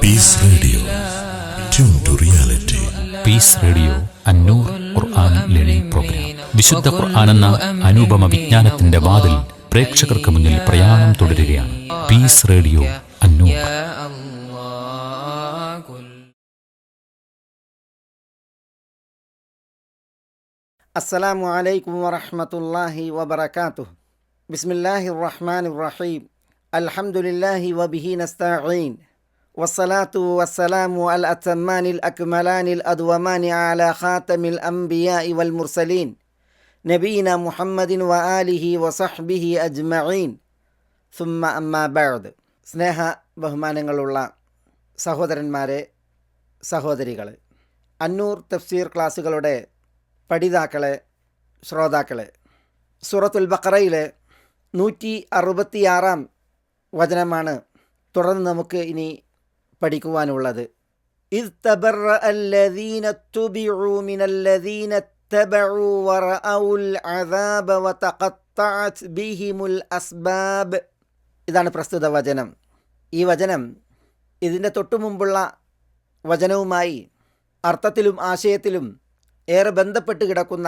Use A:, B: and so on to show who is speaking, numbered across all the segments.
A: Piece radio, tune to reality.
B: Peace radio അന്നൂർ ഖുർആൻ learning program. വിശുദ്ധ ഖുർആൻ എന്ന അനുപമ വിജ്ഞാനത്തിന്റെ വാതിൽ പ്രേക്ഷകർക്ക് മുന്നിൽ പ്രയാണം തുടരുകയാണ്. പീസ് റേഡിയോ അന്നൂർ.
C: അസ്സലാമു അലൈക്കും വറഹ്മത്തുള്ളാഹി വബറകാതുഹു. ബിസ്മില്ലാഹിർ റഹ്മാനിർ റഹീം. അൽഹംദുലില്ലാഹി വബിഹി നസ്തഈൻ. വസ്സലാത്തു വസ്സലാമു അൽ അത്തമ്മാനിൽ അക്മലാനിൽ അദ്വമാനി അലാ ഖാതമിൽ അംബിയാഇ വൽ മുർസലീൻ നബീന മുഹമ്മദിൻ വ ആലിഹി വസഹ്ബിഹി അജ്മഈൻ. സുമ്മ അമ്മാ ബഅദ്. സ്നേഹ ബഹുമാനങ്ങളുള്ള സഹോദരന്മാരെ, സഹോദരികളെ, അന്നൂർ തഫ്സീർ ക്ലാസ്സുകളുടെ പഠിതാക്കളെ, ശ്രോതാക്കളെ, സൂറത്തുൽ ബഖറയിലെ 166 വചനമാണ് തുടർന്ന് നമുക്ക് ഇനി പഠിക്കുവാനുള്ളത്. ഇദ് തബറഅ അല്ലദീന തുബിഉ മിനല്ലദീന തബഉ വറഔൽ അദാബ വതഖത്തഅത് ബിഹിമുൽ അസ്ബാബ്. ഇതാണ് പ്രസ്തുത വചനം. ഈ വചനം ഇതിൻ്റെ തൊട്ടുമുമ്പുള്ള വചനവുമായി അർത്ഥത്തിലും ആശയത്തിലും ഏറെ ബന്ധപ്പെട്ട് കിടക്കുന്ന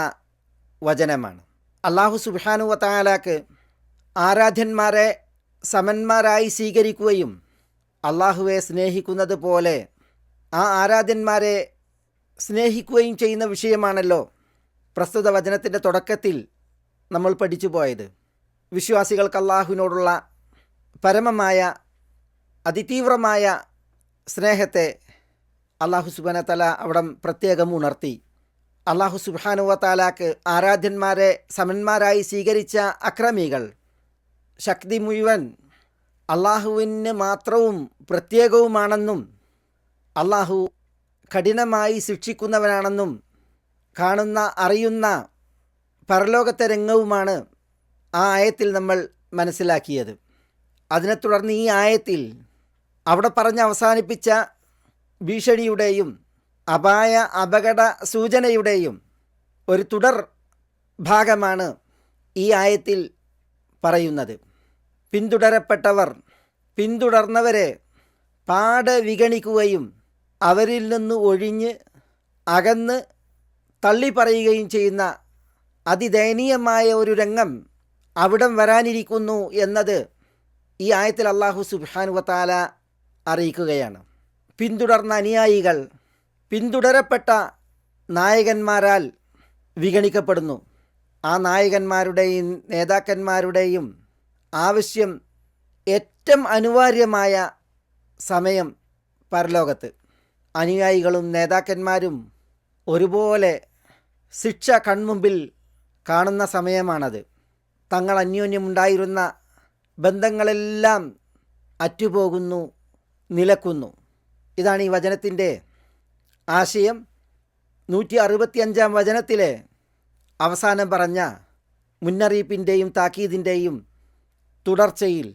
C: വചനമാണ്. അല്ലാഹു സുബ്ഹാനഹു വ തആലക്ക് ആരാധ്യന്മാരെ സമന്മാരായി സ്വീകരിക്കുകയും അള്ളാഹുവെ സ്നേഹിക്കുന്നത് പോലെ ആ ആരാധ്യന്മാരെ സ്നേഹിക്കുകയും ചെയ്യുന്ന വിഷയമാണല്ലോ പ്രസ്തുത വചനത്തിൻ്റെ തുടക്കത്തിൽ നമ്മൾ പഠിച്ചു പോയത്. വിശ്വാസികൾക്ക് അള്ളാഹുവിനോടുള്ള പരമമായ അതിതീവ്രമായ സ്നേഹത്തെ അള്ളാഹു സുബ്ഹാനഹു വ തആല അവിടെ പ്രത്യേകം ഉണർത്തി. അള്ളാഹു സുബ്ഹാനഹു വ തആലക്ക് ആരാധ്യന്മാരെ സമന്മാരായി സ്വീകരിച്ച അക്രമികൾ ശക്തി മുഴുവൻ അള്ളാഹുവിന് മാത്രവും പ്രത്യേകവുമാണെന്നും അള്ളാഹു കഠിനമായി ശിക്ഷിക്കുന്നവനാണെന്നും കാണുന്ന അറിയുന്ന പരലോകത്തെ രംഗവുമാണ് ആ ആയത്തിൽ നമ്മൾ മനസ്സിലാക്കിയത്. അതിനെ തുടർന്ന് ഈ ആയത്തിൽ അവിടെ പറഞ്ഞ് അവസാനിപ്പിച്ച ഭീഷണിയുടെയും അപായ അപകട സൂചനയുടെയും ഒരു തുടർ ഭാഗമാണ് ഈ ആയത്തിൽ പറയുന്നത്. പിന്തുടരപ്പെട്ടവർ പിന്തുടർന്നവരെ പാടെ വിഗണിക്കുകയും അവരിൽ നിന്ന് ഒഴിഞ്ഞ് അകന്ന് തള്ളിപ്പറയുകയും ചെയ്യുന്ന അതിദയനീയമായ ഒരു രംഗം അവിടം വരാനിരിക്കുന്നു എന്നത് ഈ ആയത്തിൽ അല്ലാഹു സുബ്ഹാനഹു വ തആല അറിയിക്കുകയാണ്. പിന്തുടർന്ന അനുയായികൾ പിന്തുടരപ്പെട്ട നായകന്മാരാൽ വിഗണിക്കപ്പെടുന്നു. ആ നായകന്മാരുടെയും നേതാക്കന്മാരുടെയും ആവശ്യം ഏറ്റവും അനിവാര്യമായ സമയം പരലോകത്ത്. അനുയായികളും നേതാക്കന്മാരും ഒരുപോലെ ശിക്ഷ കൺമുമ്പിൽ കാണുന്ന സമയമാണത്. തങ്ങൾ അന്യോന്യമുണ്ടായിരുന്ന ബന്ധങ്ങളെല്ലാം അറ്റുപോകുന്നു, നിലക്കുന്നു. ഇതാണ് ഈ വചനത്തിൻ്റെ ആശയം. 165 വചനത്തിലെ അവസാനം പറഞ്ഞ മുന്നറിയിപ്പിൻ്റെയും താക്കീതിൻ്റെയും തുടർച്ചയിൽ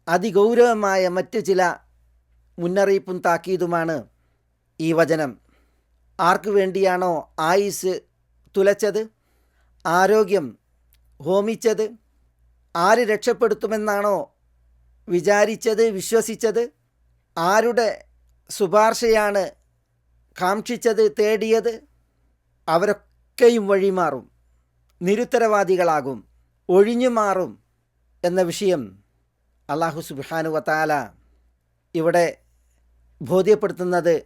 C: അതിഗൗരവമായ മറ്റ് ചില മുന്നറിയിപ്പും താക്കീതുമാണ് ഈ വചനം. ആർക്കു വേണ്ടിയാണോ ആയുസ് തുലച്ചത്, ആരോഗ്യം ഹോമിച്ചത്, ആര് രക്ഷപ്പെടുത്തുമെന്നാണോ വിചാരിച്ചത്, വിശ്വസിച്ചത്, ആരുടെ ശുപാർശയാണ് കാക്ഷിച്ചത്, തേടിയത്, അവരൊക്കെയും വഴിമാറും, നിരുത്തരവാദികളാകും, ഒഴിഞ്ഞു മാറും എന്ന വിഷയം അല്ലാഹു സുബ്ഹാനഹു വ തആല ഇവിടെ ബോധ്യപ്പെടുത്തുന്നത്,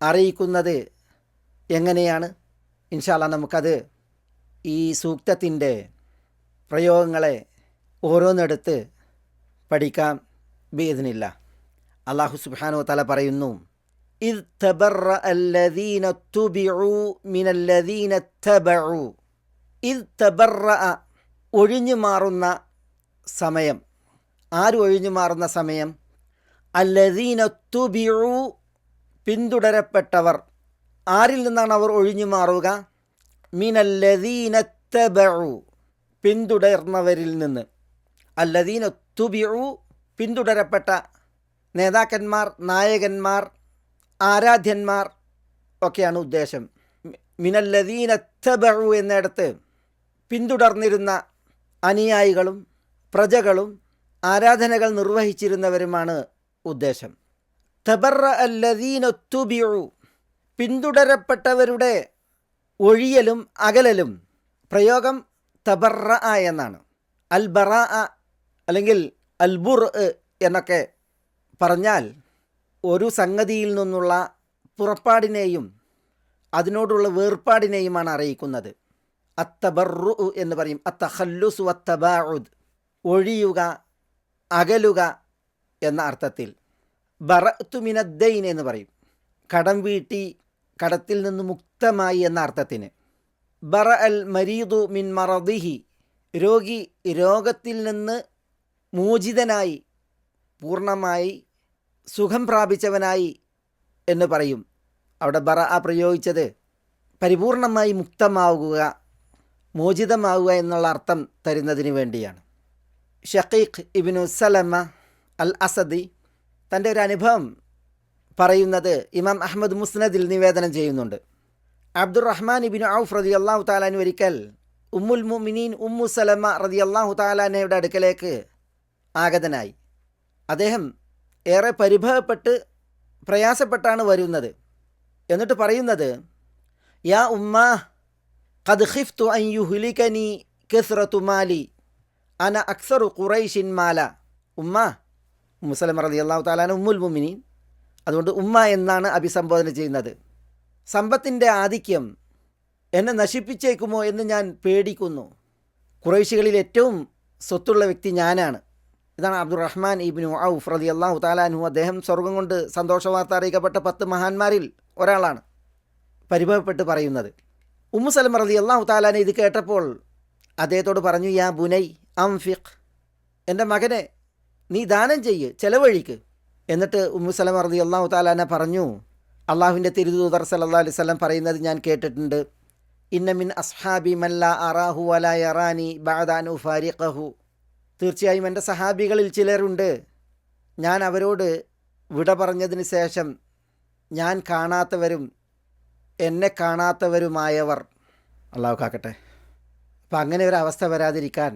C: അറിയിക്കുന്നത് എങ്ങനെയാണ്? ഇൻഷാ അല്ലാഹ് നമുക്കത് ഈ സൂക്തത്തിൻ്റെ പ്രയോഗങ്ങളെ ഓരോന്നെടുത്ത് പഠിക്കാം ബിഇദ്നില്ലാഹ്. അല്ലാഹു സുബ്ഹാനഹു വ തആല പറയുന്നു, ഇദ് തബറഅ അല്ലദീന തുബിഉ മിനല്ലദീന തബഉ. ഇദ് തബറഅ ഒഴിഞ്ഞു മാറുന്ന സമയം. ആര് ഒഴിഞ്ഞു മാറുന്ന സമയം? അല്ലദീന തുബിഉ പിന്തുടരപ്പെട്ടവർ. ആരിൽ നിന്നാണ് അവർ ഒഴിഞ്ഞു മാറുക? മിനല്ലദീന തബഉ പിന്തുടർന്നവരിൽ നിന്ന്. അല്ലദീന തുബിഉ പിന്തുടരപ്പെട്ട നേതാക്കന്മാർ, നായകന്മാർ, ആരാധ്യന്മാർ ഒക്കെയാണ് ഉദ്ദേശം. മിനല്ലദീന തബഉ എന്നിടത്ത് പിന്തുടർന്നിരുന്ന അനുയായികളും പ്രജകളും ആരാധനകൾ നിർവഹിച്ചിരുന്നവരുമാണ് ഉദ്ദേശം. തബറ അല്ലദീനത്തുബിഉ പിന്തുടരപ്പെട്ടവരുടെ ഒഴിയലും അകലലും. പ്രയോഗം തബറ എന്നാണ്. അൽ ബറാ അല്ലെങ്കിൽ അൽ ബുർ എന്നൊക്കെ പറഞ്ഞാൽ ഒരു സംഗതിയിൽ നിന്നുള്ള പുറപ്പാടിനെയും അതിനോടുള്ള വേർപാടിനെയുമാണ് അറിയിക്കുന്നത്. അത്തബറു എന്ന് പറയും. അത്തഖല്ലുസു വത്തബാഉദ് ഒഴിയുക, അകലുക എന്ന അർത്ഥത്തിൽ. ബറഅ്തു മിനദ്ദൈൻ എന്ന് പറയും. കടം വീട്ടി, കടത്തിൽ നിന്ന് മുക്തമായി എന്ന അർത്ഥത്തിന്. ബറ അൽ മരീദു മിൻ മറദിഹി രോഗി രോഗത്തിൽ നിന്ന് മോചിതനായി, പൂർണ്ണമായി സുഖം പ്രാപിച്ചവനായി എന്ന് പറയും. അവിടെ ബറ പ്രയോഗിച്ചത് പരിപൂർണമായി മുക്തമാവുക, മോചിതമാവുക എന്നുള്ള അർത്ഥം തരുന്നതിന് വേണ്ടിയാണ്. ഷഖീഖ് ഇബ്നു സലമ അൽ അസദി തൻ്റെ ഒരു അനുഭവം പറയുന്നത് ഇമാം അഹ്മദ് മുസ്നദിൽ നിവേദനം ചെയ്യുന്നുണ്ട്. അബ്ദുറഹ്മാൻ ഇബ്നു ഔഫ് റളിയല്ലാഹു തആല അൻഹു ഒരിക്കൽ ഉമ്മുൽ മുഅ്മിനീൻ ഉമ്മു സലമ റളിയല്ലാഹു തആല അൻഹയുടെ അടുക്കലേക്ക് ആഗതനായി. അദ്ദേഹം ഏറെ പരിഭവപ്പെട്ട് പ്രയാസപ്പെട്ടാണ് വരുന്നത്. എന്നിട്ട് പറയുന്നത്, യാ ഉമ്മ ഖദ് ഖിഫ്തു അൻ യുഹ്ലികനി കസ്റതു മാലി അന അക്സറു ഖുറൈശിൻ മാല. ഉമ്മ, ഉമ്മു സലമ റളിയല്ലാഹു തആല അൻഹ ഉമ്മുൽ മുഅ്മിനീൻ, അതുകൊണ്ട് ഉമ്മ എന്നാണ് അഭിസംബോധന ചെയ്യുന്നത്. സമ്പത്തിൻ്റെ ആധിക്യം എന്നെ നശിപ്പിച്ചേക്കുമോ എന്ന് ഞാൻ പേടിക്കുന്നു. ഖുറൈശികളിൽ ഏറ്റവും സ്വത്തുള്ള വ്യക്തി ഞാനാണ്. ഇതാണ് അബ്ദുറഹ്മാൻ ഇബ്നു ഔഫ് റളിയല്ലാഹു തആല അൻഹു. അദ്ദേഹം സ്വർഗം കൊണ്ട് സന്തോഷവാർത്ത അറിയിക്കപ്പെട്ട 10 മഹാന്മാരിൽ ഒരാളാണ്. പരിഭവപ്പെട്ട് പറയുന്നത്. ഉമ്മു സലമ റളിയല്ലാഹു തആല അൻഹ ഇത് കേട്ടപ്പോൾ അദ്ദേഹത്തോട് പറഞ്ഞു, യാ ബുനൈ അംഫിഖ്, എൻ്റെ മകനെ നീ ദാനം ചെയ്യ്, ചെലവഴിക്ക്. എന്നിട്ട് ഉമ്മു സലമ റളിയല്ലാഹു തആല അൻഹ പറഞ്ഞു, അള്ളാഹുവിൻ്റെ തിരുദൂതർ സല്ലല്ലാഹു അലൈഹി വസല്ലം പറയുന്നത് ഞാൻ കേട്ടിട്ടുണ്ട്, ഇന്ന മിൻ അസ്ഹാബി മൻ ലാ അറാഹു വലാ യറാനി ബഅദ അൻ ഉഫാരിഖഹു. തീർച്ചയായും എൻ്റെ സഹാബികളിൽ ചിലരുണ്ട്, ഞാൻ അവരോട് വിട പറഞ്ഞതിന് ശേഷം ഞാൻ കാണാത്തവരും എന്നെ കാണാത്തവരുമായവർ. അള്ളാഹു കാക്കട്ടെ. അപ്പം അങ്ങനെ ഒരു അവസ്ഥ വരാതിരിക്കാൻ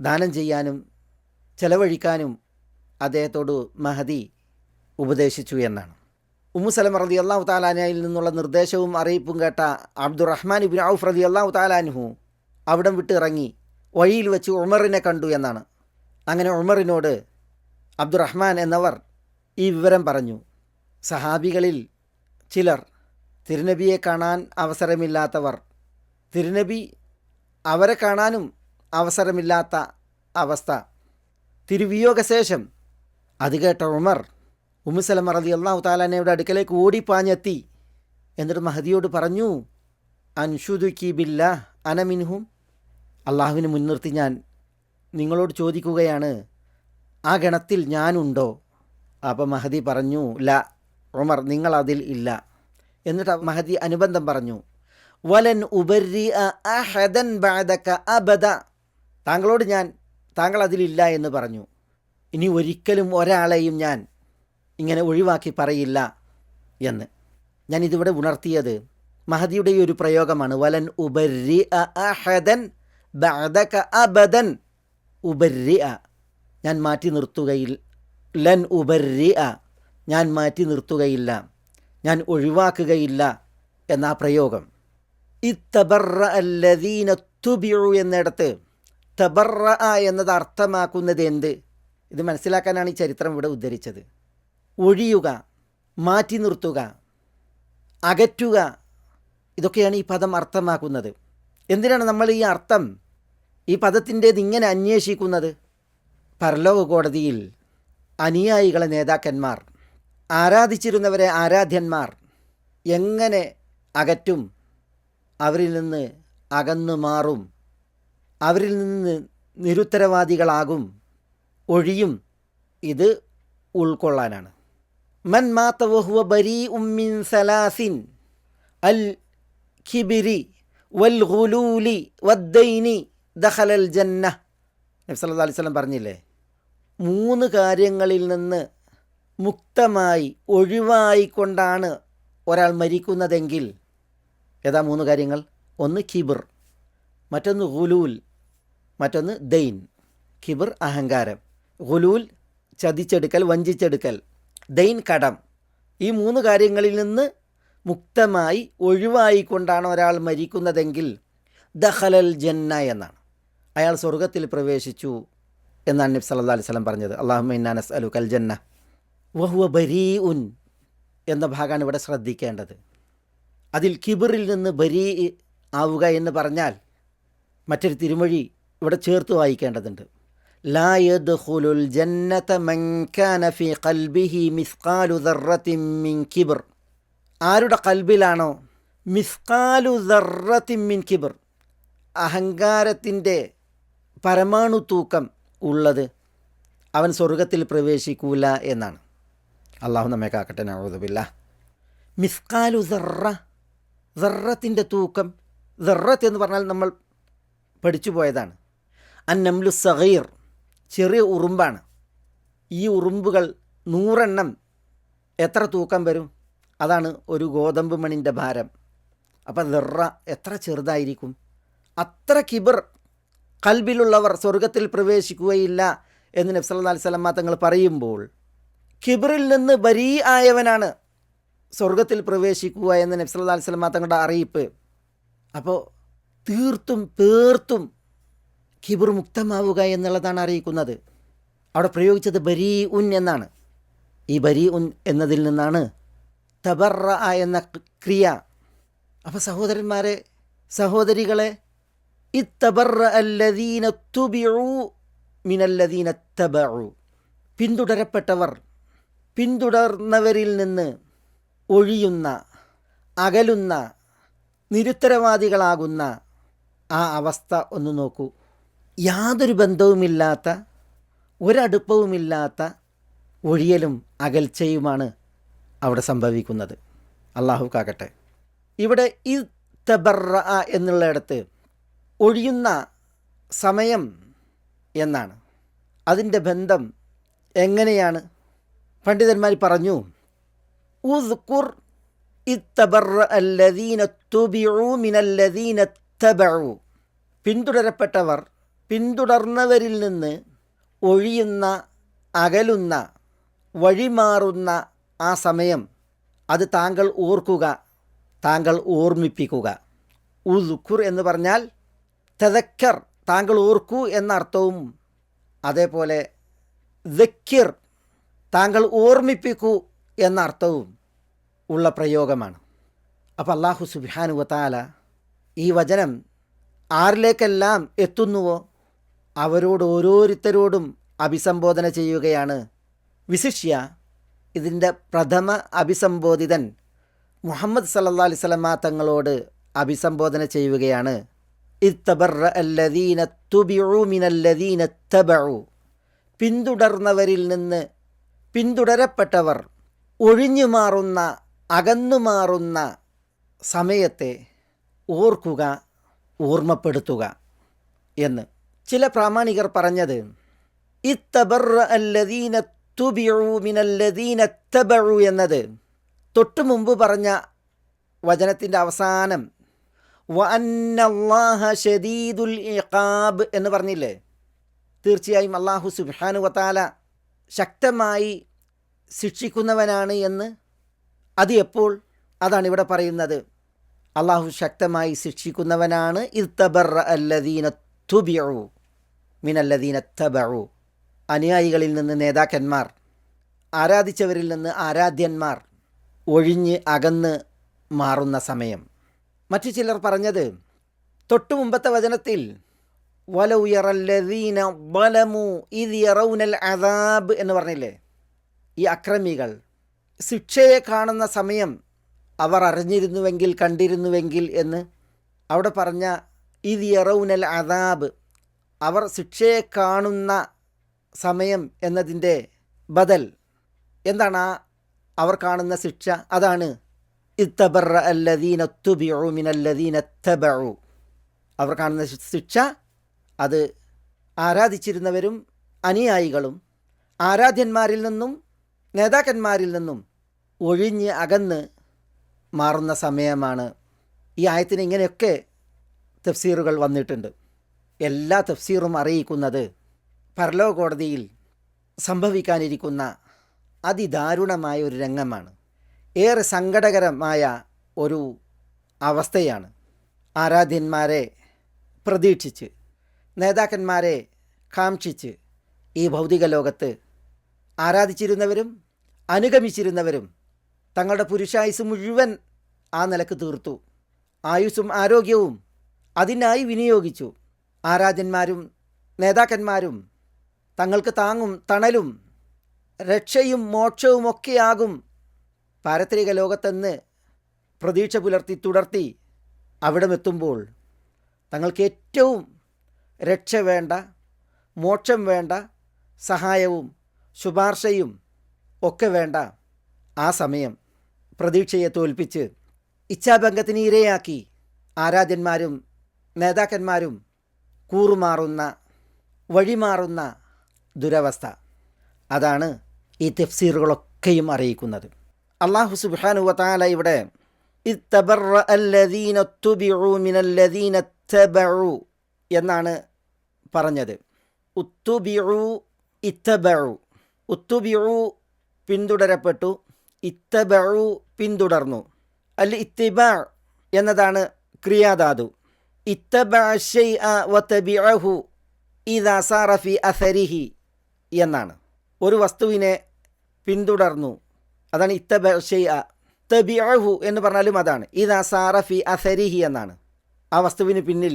C: ദാനം ചെയ്യാനും ചെലവഴിക്കാനും അദ്ദേഹത്തോട് മഹദി ഉപദേശിച്ചു എന്നാണ്. ഉമ്മു സലമ റളിയല്ലാഹു തആല അൻഹയിൽ നിന്നുള്ള നിർദ്ദേശവും അറിയിപ്പും കേട്ട അബ്ദുറഹ്മാൻ ഇബ്നു ഔഫ് റളിയല്ലാഹു തആല അൻഹു അവിടം വിട്ട് ഇറങ്ങി വഴിയിൽ വെച്ച് ഉമറിനെ കണ്ടു എന്നാണ്. അങ്ങനെ ഉമറിനോട് അബ്ദുറഹ്മാൻ എന്നവർ ഈ വിവരം പറഞ്ഞു. സഹാബികളിൽ ചിലർ, തിരുനബിയെ കാണാൻ അവസരമില്ലാത്തവർ, തിരുനബി അവരെ കാണാനും അവസരമില്ലാത്ത അവസ്ഥ, തിരുവിയോഗശേഷം. അത് കേട്ട ഉമർ ഉമ്മു സലമ റളിയല്ലാഹു തആല അൻഹയുടെ അടുക്കലേക്ക് ഓടിപ്പാഞ്ഞെത്തി. എന്നിട്ട് മഹദിയോട് പറഞ്ഞു, അൻഷുദുക്കി ബില്ലാഹ് അന മിൻഹും, അള്ളാഹുവിനെ മുൻനിർത്തി ഞാൻ നിങ്ങളോട് ചോദിക്കുകയാണ്, ആ ഗണത്തിൽ ഞാനുണ്ടോ? അപ്പോൾ മഹദി പറഞ്ഞു, ല ഉമർ, നിങ്ങൾ അതിൽ ഇല്ല. എന്നിട്ട് മഹദി അനുബന്ധം പറഞ്ഞു, വലൻ ഉബരി അഹദൻ ബഅദക അബദ, താങ്കളോട് ഞാൻ താങ്കൾ അതിലില്ല എന്ന് പറഞ്ഞു. ഇനി ഒരിക്കലും ഒരാളെയും ഞാൻ ഇങ്ങനെ ഒഴിവാക്കി പറയില്ല എന്ന്. ഞാൻ ഇതിവിടെ ഉണർത്തിയത് മഹദിയുടെ ഒരു പ്രയോഗമാണ്, വലൻ ഉബരി അഹദൻ ബഅദക അബദൻ. ഉബരി ഞാൻ മാറ്റി നിർത്തുകയില്ല, ലൻ ഉബരി ഞാൻ മാറ്റി നിർത്തുകയില്ല, ഞാൻ ഒഴിവാക്കുകയില്ല എന്ന പ്രയോഗം. ഇത്തബറ അല്ലദീന തുബിഉ എന്നിടത്ത് തബറ എന്നത് അർത്ഥമാക്കുന്നത് എന്ത്? ഇത് മനസ്സിലാക്കാനാണ് ഈ ചരിത്രം ഇവിടെ ഉദ്ധരിച്ചത്. ഒഴിയുക, മാറ്റി നിർത്തുക, അകറ്റുക, ഇതൊക്കെയാണ് ഈ പദം അർത്ഥമാക്കുന്നത്. എന്തിനാണ് നമ്മൾ ഈ അർത്ഥം, ഈ പദത്തിൻ്റേത് ഇങ്ങനെ അന്വേഷിക്കുന്നത്? പരലോക കോടതിയിൽ അനുയായികളെ നേതാക്കന്മാർ, ആരാധിച്ചിരുന്നവരെ ആരാധ്യന്മാർ എങ്ങനെ അകറ്റും, അവരിൽ നിന്ന് അകന്നു മാറും, അവരിൽ നിന്ന് നിരുത്തരവാദികളാകും, ഒഴിയും, ഇത് ഉൾക്കൊള്ളാനാണ്. മൻ മാത വഹുവ ബരീഉം മിൻ സലാസിൻ അൽ ഖിബരി വൽ ഗുലൂലി വദ്ദൈനി ദഖലൽ ജന്ന. നബി സല്ലല്ലാഹു അലൈഹി വസല്ലം പറഞ്ഞില്ലേ, 3 കാര്യങ്ങളിൽ നിന്ന് മുക്തമായി ഒഴിവായിക്കൊണ്ടാണ് ഒരാൾ മരിക്കുന്നതെങ്കിൽ, ഏതാ 3 കാര്യങ്ങൾ? ഒന്ന് കിബിർ, മറ്റൊന്ന് ഗുലൂൽ, മറ്റൊന്ന് ദൈൻ. കിബിർ അഹങ്കാരം, ഗുലൂൽ ചതിച്ചെടുക്കൽ, വഞ്ചിച്ചെടുക്കൽ, ദൈൻ കടം. ഈ 3 കാര്യങ്ങളിൽ നിന്ന് മുക്തമായി ഒഴിവായിക്കൊണ്ടാണ് ഒരാൾ മരിക്കുന്നതെങ്കിൽ ദഖലൽ ജന്ന എന്നാണ്, അയാൾ സ്വർഗത്തിൽ പ്രവേശിച്ചു എന്നാണ് നബി സല്ലല്ലാഹു അലൈഹി വസല്ലം പറഞ്ഞത്. അല്ലാഹുമ്മ ഇന്നാ നസ്അലുകൽ ജന്ന വഹുവ ബരീഉൻ എന്ന ഭാഗമാണ് ഇവിടെ ശ്രദ്ധിക്കേണ്ടത്. അതിൽ കിബറിൽ നിന്ന് ബരീ ആവുക എന്ന് പറഞ്ഞാൽ മറ്റൊരു തിരുമൊഴി ഇവിടെ ചേർത്ത് വായിക്കേണ്ടതുണ്ട്. ലാ യദ്ഖുലുൽ ജന്നത മൻ കാന ഫീ ഖൽബിഹി മിസ്ഖാലു ദർറത്തിൻ മിൻ കിബ്ർ. ആരുടെ ഖൽബിലാണോ മിസ്ഖാലു ദർറത്തിൻ മിൻ കിബ്ർ, അഹങ്കാരത്തിൻ്റെ പരമാണു തൂക്കം ഉള്ളത്, അവൻ സ്വർഗത്തിൽ പ്രവേശിക്കൂല എന്നാണ്. അള്ളാഹു നമ്മെ കാക്കട്ടെ, നഊദു ബില്ലാഹ്. മിസ്ഖാലു ദർറ, ദർറത്തിൻ്റെ തൂക്കം. ദർറത്ത് എന്ന് പറഞ്ഞാൽ നമ്മൾ പഠിച്ചു പോയതാണ്. അന്നംലു സഗീർ, ചെറിയ ഉറുമ്പാണ്. ഈ ഉറുമ്പുകൾ 100 എണ്ണം എത്ര തൂക്കം വരും? അതാണ് ഒരു ഗോതമ്പ് മണിൻ്റെ ഭാരം. അപ്പം ദർറ എത്ര ചെറുതായിരിക്കും? അത്ര കിബർ ഖൽബിലുള്ളവർ സ്വർഗത്തിൽ പ്രവേശിക്കുകയില്ല എന്ന് നബി സല്ലല്ലാഹു അലൈഹി വസല്ലം തങ്ങൾ പറയുമ്പോൾ, കിബറിൽ നിന്ന് ബരീ ആയവനാണ് സ്വർഗത്തിൽ പ്രവേശിക്കുക എന്ന് നബി സല്ലല്ലാഹു അലൈഹി വസല്ലം തങ്ങളുടെ അറിയിപ്പ്. അപ്പോൾ തീർത്തും പേർത്തും കിബർ മുക്തമാവുക എന്നുള്ളതാണ് അറിയിക്കുന്നത്. അവിടെ പ്രയോഗിച്ചത് ബരീ ഉൻ എന്നാണ്. ഈ ബരീ ഉൻ എന്നതിൽ നിന്നാണ് തബറ എന്ന ക്രിയ. അപ്പോൾ സഹോദരന്മാരെ, സഹോദരികളെ, ഇത്തബറ അല്ലദീന തുബിഉ മിനല്ലദീന തബഉ, പിന്തുടരപ്പെട്ടവർ പിന്തുടർന്നവരിൽ നിന്ന് ഒഴിയുന്ന, അകലുന്ന, നിരുത്തരവാദികളാകുന്ന ആ അവസ്ഥ ഒന്ന് നോക്കൂ. യാതൊരു ബന്ധവുമില്ലാത്ത, ഒരടുപ്പവുമില്ലാത്ത ഒഴിയലും അകൽച്ചയുമാണ് അവിടെ സംഭവിക്കുന്നത്. അള്ളാഹു കാക്കട്ടെ. ഇവിടെ ഈ തബറ എന്നുള്ളിടത്ത് ഒഴിയുന്ന സമയം എന്നാണ്. അതിൻ്റെ ബന്ധം എങ്ങനെയാണ്? പണ്ഡിതന്മാർ പറഞ്ഞു, ഉസ്കുർ ഇത്തബറ അല്ലദീന തുബിഉ മിനല്ലദീന തബഉ, പിന്തുടരപ്പെട്ടവർ പിന്തുടർന്നവരിൽ നിന്ന് ഒഴിയുന്ന, അകലുന്ന, വഴിമാറുന്ന ആ സമയം അത് താങ്കൾ ഓർക്കുക, താങ്കൾ ഓർമ്മിപ്പിക്കുക. ഉസ്കുർ എന്ന് പറഞ്ഞാൽ തദക്കർ, താങ്കൾ ഓർക്കൂ എന്ന അർത്ഥവും, അതേപോലെ ദക്കിർ, താങ്കൾ ഓർമ്മിപ്പിക്കൂ എന്ന അർത്ഥവും ഉള്ള പ്രയോഗമാണ്. അപ്പോൾ അല്ലാഹു സുബ്ഹാനഹു വ തആല ഈ വചനം ആരിലേക്കെല്ലാം എത്തുന്നുവോ അവരോട് ഓരോരുത്തരോടും അഭിസംബോധന ചെയ്യുകയാണ്. വിശിഷ്യ ഇതിൻ്റെ പ്രഥമ അഭിസംബോധിതൻ മുഹമ്മദ് സല്ലല്ലാഹു അലൈഹി വസല്ലമ തങ്ങളോട് അഭിസംബോധന ചെയ്യുകയാണ്. ഇത്തബറ അല്ലദീന തുബിഉ മിനല്ലദീന തബഉ, പിന്തുടർന്നവരിൽ നിന്ന് പിന്തുടരപ്പെട്ടവർ ഒഴിഞ്ഞു മാറുന്ന, അകന്നു മാറുന്ന സമയത്തെ ഓർക്കുക, ഓർമ്മപ്പെടുത്തുക എന്ന്. ചില പ്രാമാണികർ പറഞ്ഞത് ഇത്തബറ അല്ലദീന തുബിഉ മിനല്ലദീന തബഉ എന്നത് തൊട്ടു മുമ്പ് പറഞ്ഞ വചനത്തിൻ്റെ അവസാനം വ അന്നല്ലാഹ ശദീദുൽ ഇഖാബ് എന്ന് പറഞ്ഞില്ലേ? തീർച്ചയായും അല്ലാഹു സുബ്ഹാനഹു വ തആല ശക്തമായി ശിക്ഷിക്കുന്നവനാണ് എന്ന്. അത് എപ്പോൾ? അതാണ് ഇവിടെ പറയുന്നത്. അല്ലാഹു ശക്തമായി ശിക്ഷിക്കുന്നവനാണ്. ഇത്തബറ അല്ലദീന തുബിഉ മിനല്ലദീന തബഉ, അനുയായികളിൽ നിന്ന് നേതാക്കന്മാർ, ആരാധിച്ചവരിൽ നിന്ന് ആരാധ്യന്മാർ ഒഴിഞ്ഞ് അകന്ന് മാറുന്ന സമയം. മറ്റു ചിലർ പറഞ്ഞത് തൊട്ടു മുമ്പത്തെ വചനത്തിൽ വലൗ യറല്ലദീന ളലമു ഇദ് യറൗനൽ അദാബ് എന്ന് പറഞ്ഞില്ലേ? ഈ അക്രമികൾ ശിക്ഷയെ കാണുന്ന സമയം അവർ അറിഞ്ഞിരുന്നുവെങ്കിൽ, കണ്ടിരുന്നുവെങ്കിൽ എന്ന് അവിടെ പറഞ്ഞ ഇദ് യറൗനൽ അദാബ്, അവർ ശിക്ഷയെ കാണുന്ന സമയം എന്നതിൻ്റെ ബദൽ എന്താണ്? അവർ കാണുന്ന ശിക്ഷ അതാണ് ഇത്തബറ അല്ലദീന തുബിഉ മിനല്ലദീന തബഉ. അവർ കാണുന്ന ശിക്ഷ അത് ആരാധിച്ചിരുന്നവരും അനുയായികളും ആരാധ്യന്മാരിൽ നിന്നും നേതാക്കന്മാരിൽ നിന്നും ഒഴിഞ്ഞ് അകന്ന് മാറുന്ന സമയമാണ്. ഈ ആയത്തിന് ഇങ്ങനെയൊക്കെ തഫ്സീറുകൾ വന്നിട്ടുണ്ട്. എല്ലാ തഫ്സീറും അറിയിക്കുന്നത് പരലോക കോടതിയിൽ സംഭവിക്കാനിരിക്കുന്ന അതിദാരുണമായ ഒരു രംഗമാണ്. ഏറെ സങ്കടകരമായ ഒരു അവസ്ഥയാണ്. ആരാധ്യന്മാരെ പ്രതീക്ഷിച്ച്, നേതാക്കന്മാരെ കാക്ഷിച്ച് ഈ ഭൗതിക ലോകത്ത് ആരാധിച്ചിരുന്നവരും അനുഗമിച്ചിരുന്നവരും തങ്ങളുടെ പുരുഷായുസ് മുഴുവൻ ആ നിലക്ക് തീർത്തു. ആയുസ്സും ആരോഗ്യവും അതിനായി വിനിയോഗിച്ചു. ആരാധ്യന്മാരും നേതാക്കന്മാരും തങ്ങൾക്ക് താങ്ങും തണലും രക്ഷയും മോക്ഷവുമൊക്കെയാകും പാരത്രിക ലോകത്തെന്ന് പ്രതീക്ഷ പുലർത്തി തുടർത്തി അവിടമെത്തുമ്പോൾ തങ്ങൾക്ക് ഏറ്റവും രക്ഷ വേണ്ട, മോക്ഷം വേണ്ട, സഹായവും ശുപാർശയും ഒക്കെ വേണ്ട ആ സമയം പ്രതീക്ഷയെ തോൽപ്പിച്ച് ഇച്ഛാഭംഗത്തിന് ഇരയാക്കി ആരാധ്യന്മാരും നേതാക്കന്മാരും കൂറുമാറുന്ന വഴിമാറുന്ന ദുരവസ്ഥ. അതാണ് ഈ തഫ്സീറുകളൊക്കെയും അറിയിക്കുന്നത്. അല്ലാഹു സുബ്ഹാനഹു വ തആല ഇവിടെ ഇത്തബറഅ അല്ലദീന തുബിഉ മിനല്ലദീന തബഉ എന്നാണ് പറഞ്ഞത്. ഉത്തുബിഉ ഇത്തബഉ, ഉത്തുബിഉ പിന്തുടരപ്പെട്ടു, ഇത്തബഉ പിന്തുടർന്നു. അൽ ഇത്തിബാ എന്നതാണ് ക്രിയാധാതു. ഇത്തബഅ ശൈഅ വതബിഅഹു ഇദാ സാറ ഫി അസരിഹി എന്നാണ്. ഒരു വസ്തുവിനെ പിന്തുടർന്നു, അതാണ് ഇത്തബഅ ശൈഅ. തബിഅഹു എന്ന് പറഞ്ഞാലും അതാണ്. ഇദാ സാറ ഫി അസരിഹി എന്നാണ്. ആ വസ്തുവിന് പിന്നിൽ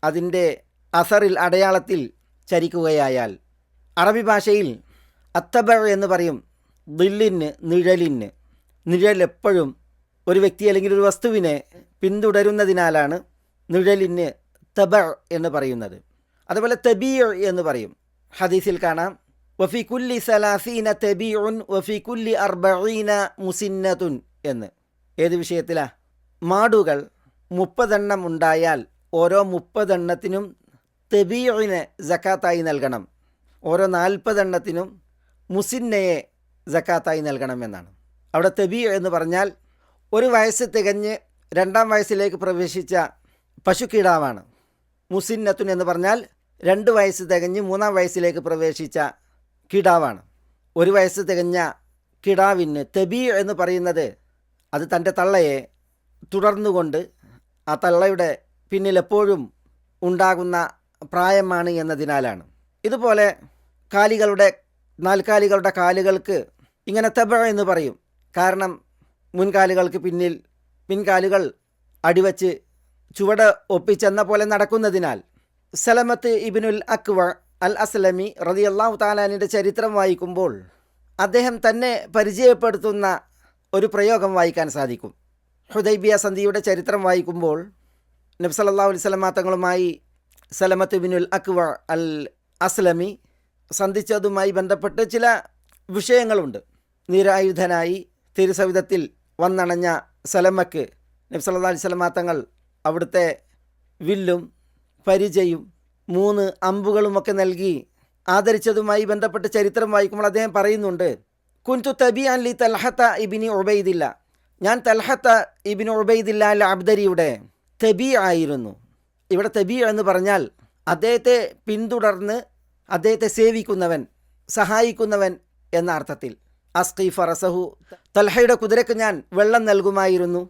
C: അതിൻ്റെ അസറിൽ അടയാളത്തിൽ ചരിക്കുകയായാൽ. അറബി ഭാഷയിൽ അത്തബഅ എന്ന് പറയും ദില്ലിന്, നിഴലിന്. നിഴൽ എപ്പോഴും ഒരു വ്യക്തി അല്ലെങ്കിൽ ഒരു വസ്തുവിനെ പിന്തുടരുന്നതിനാലാണ് നിഴലിന് തബഅ എന്ന് പറയുന്നത്. അതുപോലെ തബീഉ എന്ന് പറയും. ഹദീസിൽ കാണാം വഫി കുല്ലി സലാസീന തബീഉൻ വഫി കുല്ലി അർബഈന മുസിന്നതുൻ എന്ന്. ഏത് വിഷയത്തിലാ? മാടുകൾ 30 ഉണ്ടായാൽ ഓരോ 30 തബീഇന് സക്കാത്തായി നൽകണം, ഓരോ 40 മുസിന്നയെ സക്കാത്തായി നൽകണമെന്നാണ്. അവിടെ തബീ എന്ന് പറഞ്ഞാൽ 1 വയസ്സ് തികഞ്ഞ് 2ാം വയസ്സിലേക്ക് പ്രവേശിച്ച പശുക്കിടാവാണ്. മുസിന്നത്തുൻ എന്ന് പറഞ്ഞാൽ 2 വയസ്സ് തികഞ്ഞ് 3ാം വയസ്സിലേക്ക് പ്രവേശിച്ച കിടാവാണ്. 1 വയസ്സ് തികഞ്ഞ കിടാവിന് തബീ എന്ന് പറയുന്നത് അത് തൻ്റെ തള്ളയെ തുടർന്നുകൊണ്ട് ആ തള്ളയുടെ പിന്നിൽ എപ്പോഴും ഉണ്ടാകുന്ന പ്രായമാണ് എന്നതിനാലാണ്. ഇതുപോലെ നാൽക്കാലികളുടെ കാലുകൾക്ക് ഇങ്ങനെ തബഅ എന്ന് പറയും. കാരണം മുൻകാലുകൾക്ക് പിന്നിൽ പിൻകാലുകൾ അടിവച്ച് ചുവട് ഒപ്പിച്ചെന്ന പോലെ നടക്കുന്നതിനാൽ. സലമത്ത് ഇബ്നുൽ അക്വ അൽ അസ്ലമി റളിയല്ലാഹു തആലാന്റെ ചരിത്രം വായിക്കുമ്പോൾ അദ്ദേഹം തന്നെ പരിചയപ്പെടുത്തുന്ന ഒരു പ്രയോഗം വായിക്കാൻ സാധിക്കും. ഹുദൈബിയ സന്ധിയുടെ ചരിത്രം വായിക്കുമ്പോൾ നബി സല്ലല്ലാഹു അലൈഹി വസല്ലം തങ്ങളുമായി സലമത്ത് ഇബ്നുൽ അക്വ അൽ അസ്ലമി സന്ധിച്ചതുമായി ബന്ധപ്പെട്ട് ചില വിഷയങ്ങളുണ്ട്. നിരായുധനായി തിരുസവിധത്തിൽ വന്നണഞ്ഞ സലമക്ക് നബി സല്ലല്ലാഹു അലൈഹി വസല്ലം തങ്ങൾ അവിടുത്തെ വില്ലും പരിചയും 3 അമ്പുകളുമൊക്കെ നൽകി ആദരിച്ചതുമായി ബന്ധപ്പെട്ട് ചരിത്രം വായിക്കുമ്പോൾ അദ്ദേഹം പറയുന്നുണ്ട്, കുൻതു തബിഅൻ ലി തൽഹത്ത ഇബ്നി ഉബൈദില്ല, ഞാൻ തൽഹത്ത ഇബ്നു ഉബൈദില്ല അൽ അബ്ദരിയുടെ തബി ആയിരുന്നു. ഇവിടെ തബി എന്ന് പറഞ്ഞാൽ അദ്ദേഹത്തെ പിന്തുടർന്ന് അദ്ദേഹത്തെ സേവിക്കുന്നവൻ, സഹായിക്കുന്നവൻ എന്ന അർത്ഥത്തിൽ. അസ്ഖി ഫറസഹു, തൽഹയുടെ കുതിരക്ക് ഞാൻ വെള്ളം നൽകുമായിരുന്നു.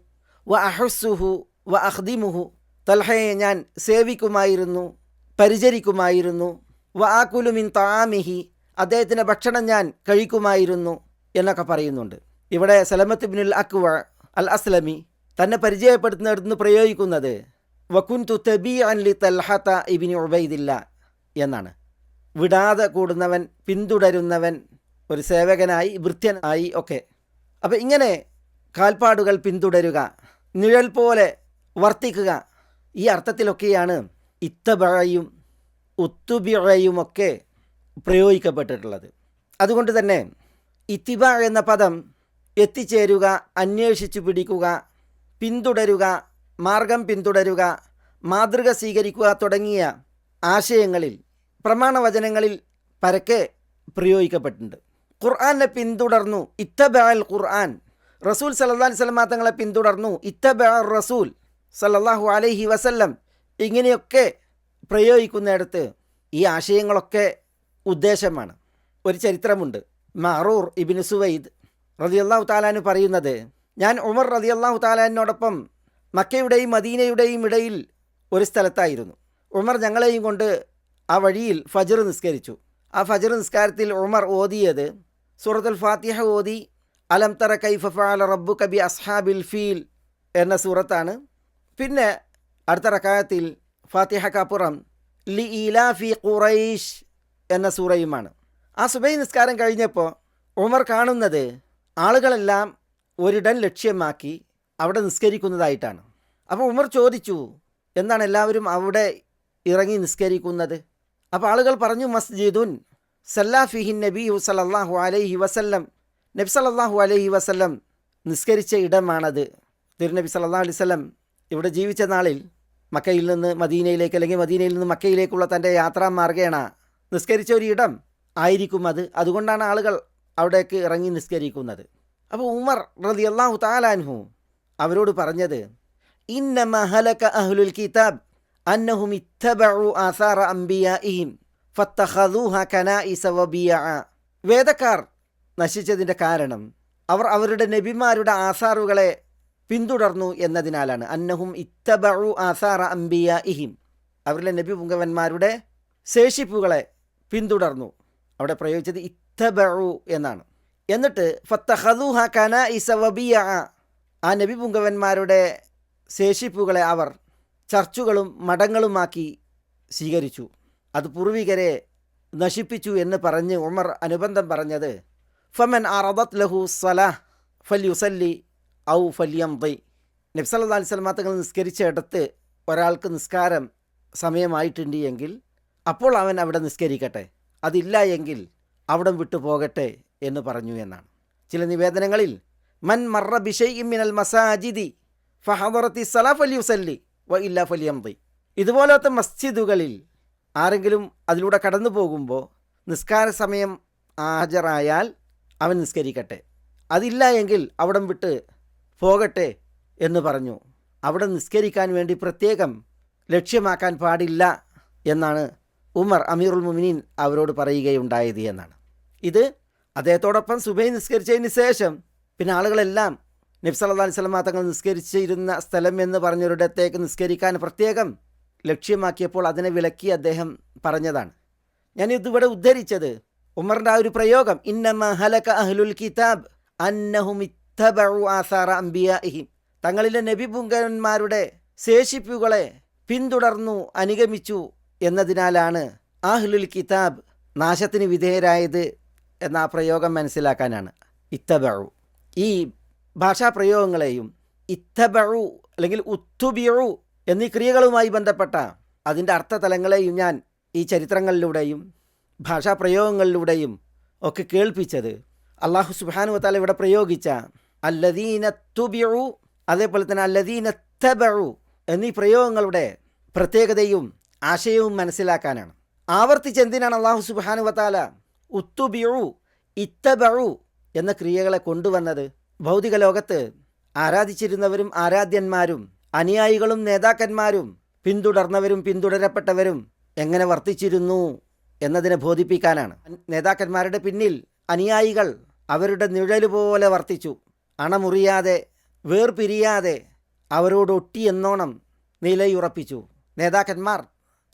C: വ അഹുസുഹു വ അഖ്ദിമുഹു, തൽഹയെ ഞാൻ സേവിക്കുമായിരുന്നു, പരിചരിക്കുമായിരുന്നു. വ ആകുലു മിൻ തആമിഹി, അദ്ദേഹത്തിൻ്റെ ഭക്ഷണം ഞാൻ കഴിക്കുമായിരുന്നു എന്നൊക്കെ പറയുന്നുണ്ട്. ഇവിടെ സലമത്ത് ഇബ്നുൽ അക്വ അൽ അസ്ലമി തന്നെ പരിചയപ്പെടുത്തുന്നിടത്തുനിന്ന് പ്രയോഗിക്കുന്നത് വകുൻതു തബീഅൻ ലി തൽഹത ഇബ്നി ഉബൈദില്ല എന്നാണ്. വിടാതെ കൂടുന്നവൻ, പിന്തുടരുന്നവൻ, ഒരു സേവകനായി, ഭൃത്യനായി ഒക്കെ. അപ്പം ഇങ്ങനെ കാൽപ്പാടുകൾ പിന്തുടരുക, നിഴൽ പോലെ വർത്തിക്കുക, ഈ അർത്ഥത്തിലൊക്കെയാണ് ഇത്തബഅയും ഉത്തുബിഅയുമൊക്കെ പ്രയോഗിക്കപ്പെട്ടിട്ടുള്ളത്. അതുകൊണ്ട് തന്നെ ഇത്തിബ എന്ന പദം എത്തിച്ചേരുക, അന്വേഷിച്ചു പിടിക്കുക, പിന്തുടരുക, മാർഗം പിന്തുടരുക, മാതൃക സ്വീകരിക്കുക തുടങ്ങിയ ആശയങ്ങളിൽ, പ്രമാണവചനങ്ങളിൽ പരക്കെ പ്രയോഗിക്കപ്പെട്ടിട്ടുണ്ട്. ഖുർആനെ പിന്തുടർന്നു, ഇത്തബഅൽ ഖുർആൻ. റസൂൽ സല്ലല്ലാഹു അലൈഹി വസല്ലം തങ്ങളെ പിന്തുടർന്നു, ഇത്തബഅർ റസൂൽ സല്ലല്ലാഹു അലൈഹി വസല്ലം. ഇങ്ങനെയൊക്കെ പ്രയോഗിക്കുന്നിടത്ത് ഈ ആശയങ്ങളൊക്കെ ഉദ്ദേശമാണ്. ഒരു ചരിത്രമുണ്ട്. മഅറൂർ ഇബ്നു സുവൈദ് റളിയല്ലാഹു തആല അൻഹു പറയുന്നത്, ഞാൻ ഉമർ റളിയല്ലാഹു തആല എന്നോടൊപ്പം മക്കയുടെയും മദീനയുടെയും ഇടയിൽ ഒരു സ്ഥലത്തായിരുന്നു. ഉമർ ഞങ്ങളെയും കൊണ്ട് ആ വഴിയിൽ ഫജ്ർ നിസ്കരിച്ചു. ആ ഫജ്ർ നിസ്കാരത്തിൽ ഉമർ ഓതിയത് സൂറത്തുൽ ഫാത്തിഹ ഓതി, അലം തറ കൈഫ ഫഅല റബ്ബുക ബി അസ്ഹാബിൽ ഫീൽ എന്ന സൂറത്താണ്. പിന്നെ അടുത്ത റക്അത്തിൽ ഫാത്തിഹക്കപ്പുറം ലി ഈലാഫി ഖുറൈഷ് എന്ന സൂറയുമാണ്. ആ സുബഹി നിസ്കാരം കഴിഞ്ഞപ്പോൾ ഉമർ കാണുന്നത് ആളുകളെല്ലാം ഒരിടം ലക്ഷ്യമാക്കി അവിടെ നിസ്കരിക്കുന്നതായിട്ടാണ്. അപ്പോൾ ഉമർ ചോദിച്ചു, എന്താണ് എല്ലാവരും അവിടെ ഇറങ്ങി നിസ്കരിക്കുന്നത്? അപ്പോൾ ആളുകൾ പറഞ്ഞു, മസ്ജിദുൻ സല്ലാ ഫിഹിൻ നബി സല്ലല്ലാഹു അലൈഹി വസല്ലം, നബി സല്ലല്ലാഹു അലൈഹി വസല്ലം നിസ്കരിച്ച ഇടമാണത്. തിരുനബി സല്ലല്ലാഹു അലൈഹി വസല്ലം ഇവിടെ ജീവിച്ച നാളിൽ മക്കയിൽ നിന്ന് മദീനയിലേക്ക് അല്ലെങ്കിൽ മദീനയിൽ നിന്ന് മക്കയിലേക്കുള്ള തൻ്റെ യാത്രാ മാർഗേണ നിസ്കരിച്ച ഒരു ഇടം ആയിരിക്കും അത്. അതുകൊണ്ടാണ് ആളുകൾ അവിടേക്ക് ഇറങ്ങി നിസ്കരിക്കുന്നത്. അപ്പോൾ ഉമർ റളിയല്ലാഹു തആല അൻഹു അവരോട് പറഞ്ഞത്, ഇന്നമ ഹലക അഹ്ലുൽ കിതാബ് അന്നഹും ഇത്തബഉ ആസാറ അംബിയാഇഹിം ഫത്തഖദൂഹ കനാഇസ വബിയഅ. വേദക്കാർ നശിച്ചതിൻ്റെ കാരണം അവർ അവരുടെ നബിമാരുടെ ആസാറുകളെ പിന്തുടർന്നു എന്നതിനാലാണ്. അന്നഹും ഇത്തബഉ ആസാറ അംബിയാഇഹിം, അവരുടെ നബി പുങ്കവന്മാരുടെ ശേഷിപ്പുകളെ പിന്തുടർന്നു. അവിടെ പ്രയോഗിച്ചത് ഇത്തബഉ എന്നാണ്. എന്നിട്ട് ഫത്തഖദൂഹ കനാഇസ വബിയഅ, ആ നബി പുങ്കവന്മാരുടെ ശേഷിപ്പുകളെ അവർ ചർച്ചുകളും മഠങ്ങളുമാക്കി സ്വീകരിച്ചു. അത് പൂർവികരെ നശിപ്പിച്ചു എന്ന് പറഞ്ഞ് ഉമർ അനുബന്ധം പറഞ്ഞത്, ഫമൻ അറദത് ലഹു സലാഹ് ഫൽയുസല്ലി ഔ ഫല്യംദി. നബി സല്ലല്ലാഹു അലൈഹി വസല്ലം തങ്ങൾ നിസ്കരിച്ച ഇടത്ത് ഒരാൾക്ക് നിസ്കാരം സമയമായിട്ടുണ്ട് എങ്കിൽ അപ്പോൾ അവൻ അവിടെ നിസ്കരിക്കട്ടെ, അതില്ല എങ്കിൽ അവിടം വിട്ടു പോകട്ടെ എന്ന് പറഞ്ഞു എന്നാണ്. ചില നിവേദനങ്ങളിൽ മൻ മറ ബിശൈഇൻ മിനൽ മസാജിദി ഫഹദറത്തി സലാ ഫല്യുസല്ലി വ ഇല്ലാ ഫല്യംദി. ഇതുപോലത്തെ മസ്ജിദുകളിൽ ആരെങ്കിലും അതിലൂടെ കടന്നു പോകുമ്പോൾ നിസ്കാര സമയം ഹാജരായാൽ അവൻ നിസ്കരിക്കട്ടെ, അതില്ല എങ്കിൽ അവിടം വിട്ട് പോകട്ടെ എന്ന് പറഞ്ഞു. അവിടെ നിസ്കരിക്കാൻ വേണ്ടി പ്രത്യേകം ലക്ഷ്യമാക്കാൻ പാടില്ല എന്നാണ് ഉമർ അമീറുൽ മുഅ്മിനീൻ അവരോട് പറയുകയുണ്ടായത് എന്നാണ്. ഇത് അദ്ദേഹത്തോടൊപ്പം സുബഹി നിസ്കരിച്ചതിന് ശേഷം പിന്നെ ആളുകളെല്ലാം നബി സല്ലല്ലാഹു അലൈഹി വസല്ലം തങ്ങൾ നിസ്കരിച്ചിരുന്ന സ്ഥലം എന്ന് പറഞ്ഞൊരിടത്തേക്ക് നിസ്കരിക്കാൻ പ്രത്യേകം ലക്ഷ്യമാക്കിയപ്പോൾ അതിനെ വിലക്കി അദ്ദേഹം പറഞ്ഞതാണ്. ഞാൻ ഇതിവിടെ ഉദ്ധരിച്ചത് ഉമറിൻ്റെ ആ ഒരു പ്രയോഗം, ഇന്നമ ഹലക അഹ്ലുൽ കിതാബ് അന്നഹും ഇത്തബഉ ആസാറ അംബിയാഇഹിം, തങ്ങളിലെ നബി പുങ്കന്മാരുടെ ശേഷിപ്പുകളെ പിന്തുടർന്നു അനുഗമിച്ചു എന്നതിനാലാണ് അഹ്ലുൽ കിതാബ് നാശത്തിന് വിധേയരായത് എന്ന ആ പ്രയോഗം മനസ്സിലാക്കാനാണ് ഇത്തബഉ. ഈ ഭാഷാപ്രയോഗങ്ങളെയും ഇത്തബഉ അല്ലെങ്കിൽ ഉത്തുബിഉ എന്നീ ക്രിയകളുമായി ബന്ധപ്പെട്ട അതിൻ്റെ അർത്ഥതലങ്ങളെയും ഞാൻ ഈ ചരിത്രങ്ങളിലൂടെയും ഭാഷാപ്രയോഗങ്ങളിലൂടെയും ഒക്കെ കേൾപ്പിച്ചത് അല്ലാഹു സുബ്ഹാനഹു വ തആല ഇവിടെ പ്രയോഗിച്ച അല്ലദീന തുബിഉ, അതേപോലെ തന്നെ അല്ലദീന തബഉ എന്നീ പ്രയോഗങ്ങളുടെ പ്രത്യേകതയും ആശയവും മനസ്സിലാക്കാനാണ്. ആവർത്തിച്ചെന്തിനാണ് അല്ലാഹു സുബ്ഹാനഹു വ തആല ഉത്തുബിഉ ഇത്തബഉ എന്ന ക്രിയകളെ കൊണ്ടുവന്നത്? ഭൗതിക ലോകത്ത് ആരാധിച്ചിരുന്നവരും ആരാധ്യന്മാരും അനുയായികളും നേതാക്കന്മാരും പിന്തുടർന്നവരും പിന്തുടരപ്പെട്ടവരും എങ്ങനെ വർത്തിച്ചിരുന്നു എന്നതിനെ ബോധിപ്പിക്കാനാണ്. നേതാക്കന്മാരുടെ പിന്നിൽ അനുയായികൾ അവരുടെ നിഴല് പോലെ വർത്തിച്ചു. അണമുറിയാതെ വേർപിരിയാതെ അവരോടൊട്ടിയെന്നോണം നിലയുറപ്പിച്ചു. നേതാക്കന്മാർ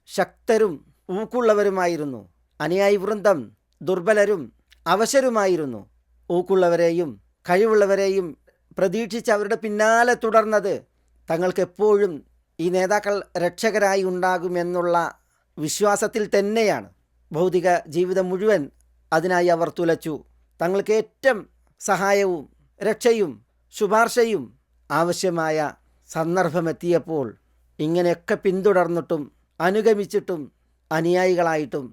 C: ശക്തരും ഊക്കുള്ളവരുമായിരുന്നു. അനുയായി വൃന്ദം ദുർബലരും അവശരുമായിരുന്നു. ഊക്കുള്ളവരെയും കഴിവുള്ളവരെയും പ്രതീക്ഷിച്ച് അവരുടെ പിന്നാലെ തുടർന്നത് തങ്ങൾക്കെപ്പോഴും ഈ നേതാക്കൾ രക്ഷകരായി ഉണ്ടാകുമെന്നുള്ള വിശ്വാസത്തിൽ തന്നെയാണ്. ഭൗതിക ജീവിതം മുഴുവൻ അതിനായി അവർ തുലച്ചു. തങ്ങൾക്ക് ഏറ്റവും സഹായവും രക്ഷയും ശുപാർശയും ആവശ്യമായ സന്ദർഭമെത്തിയപ്പോൾ ഇങ്ങനെയൊക്കെ പിന്തുടർന്നിട്ടും അനുഗമിച്ചിട്ടും അനുയായികളായിട്ടും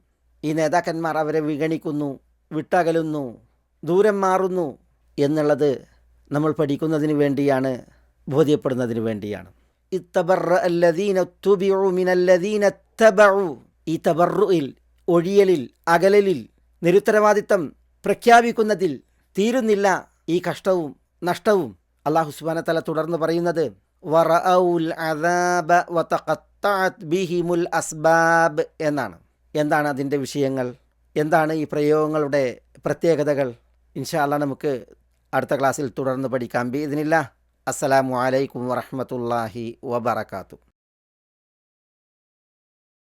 C: ഈ നേതാക്കന്മാർ അവരെ വിഗണിക്കുന്നു, വിട്ടകലുന്നു, ദൂരം മാറുന്നു എന്നുള്ളത് നമ്മൾ പഠിക്കുന്നതിന് വേണ്ടിയാണ്, ബോധ്യപ്പെടുന്നതിന് വേണ്ടിയാണ്. ഇത്തബറ അല്ലദീന തുബിഉ മിനല്ലദീന തബഉ. ഈ തബറുയിൽ, ഒഴിയലിൽ, അകലലിൽ, നിരുത്തരവാദിത്തം പ്രഖ്യാപിക്കുന്നതിൽ തീരുന്നില്ല ഈ കഷ്ടവും നഷ്ടവും. അല്ലാഹു സുബ്ഹാനഹു വ തആല തുടർന്ന് പറയുന്നത് വറഔൽ അദാബ വതഖത്തഅത് ബിഹിമുൽ അസ്ബാബ് എന്നാണ്. എന്താണ് അതിൻ്റെ വിഷയങ്ങൾ? എന്താണ് ഈ പ്രയോഗങ്ങളുടെ പ്രത്യേകതകൾ? ഇൻഷാ അല്ലാഹ് നമുക്ക് അടുത്ത ക്ലാസ്സിൽ തുടർന്ന് പഠിക്കാം. ബിഇദ്നില്ലാഹ്. അസ്സലാമു അലൈക്കും വറഹ്മത്തുള്ളാഹി വബറകാതുഹു.